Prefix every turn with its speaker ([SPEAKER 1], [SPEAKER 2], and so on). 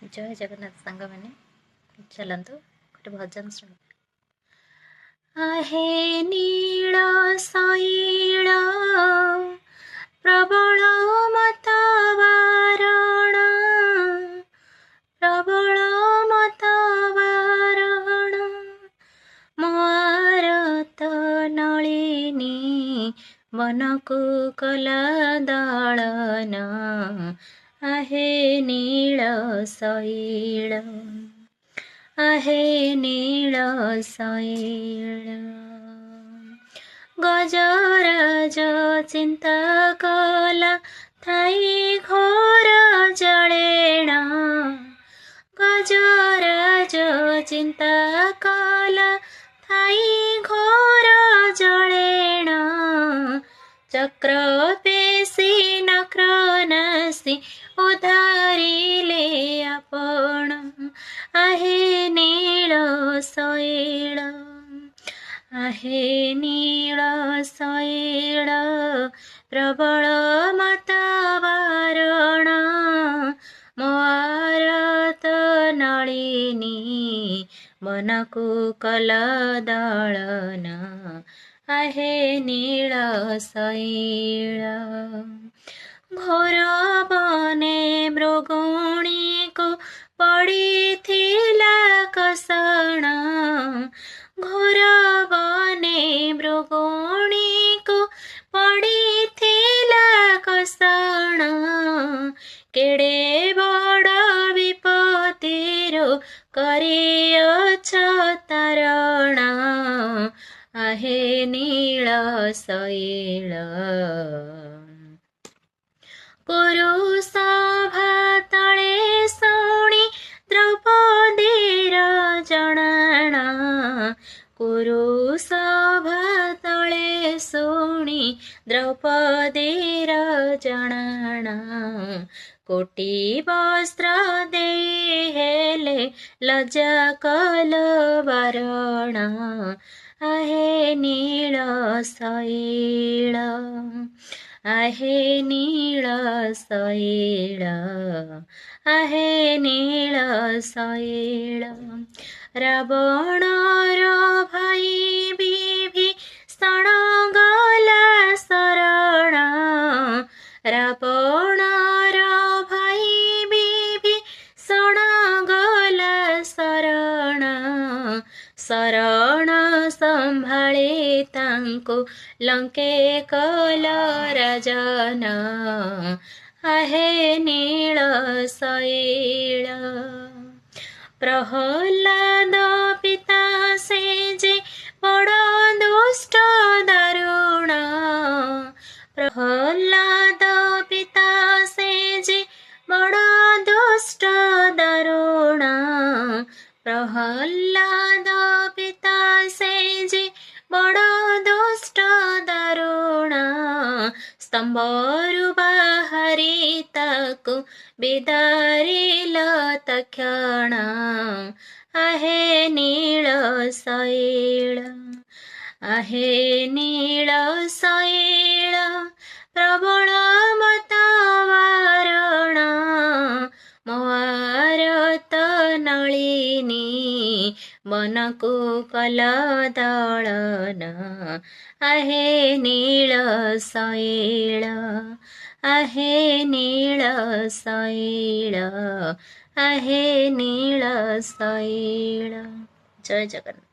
[SPEAKER 1] जय जगन्नाथ सांग मैंने चलतु गोटे भजन शुण। आहे नील शैल प्रबल मतवारण प्रबल मतवारण मारत नलिनी वनको कला दलन आहे नील शैल आहे नील शैल गजराज चिंता कला थाई घोर जळेण गजराज चिंता कला थाई घोर जळेण चक्र पेशी नक्र नसी उधारिले आपण आहे नील शैल आहे नील शैल प्रबल मतवारण मारत नलिनी वनको कला दलन आहे नील शैल घोर बने मृगुणी को पड़ीथिला कषण घोर बने मृगुणी को पड़ीथिला कषण केड़े बड़ विपत्तिर करिअछ तारण आहे नील शैल पुरुष भातले शुणी द्रौपदीर जनाण पुरुष भातले शुणी द्रौपदीर जनाण कोटी वस्त्र दे हेले लज्जा कल वरण आहे नील शैल आहे नील शैल आहे नील शैल रावणर भाई विभीषण गला शरण रावणर भाई विभीषण गला शरण शरण संभाळे तांको लंके कल राजन आहे नील शैल प्रहलाद पिता से जे बड़ दुष्ट दारुण प्रहलाद पिता से जे बड़ दुष्ट दारुण प्रहलाद पिता से जे बड़ दुष्ट दारुण स्तंभरु बाहरी ताकु बिदारिल तक्षण आहे नील शैल आहे नील शैल प्रबल मतवारण मारत नलिनी वनको कला दलन आहे नील शैल आहे नील शैल आहे नील शैल। जय जगन्नाथ।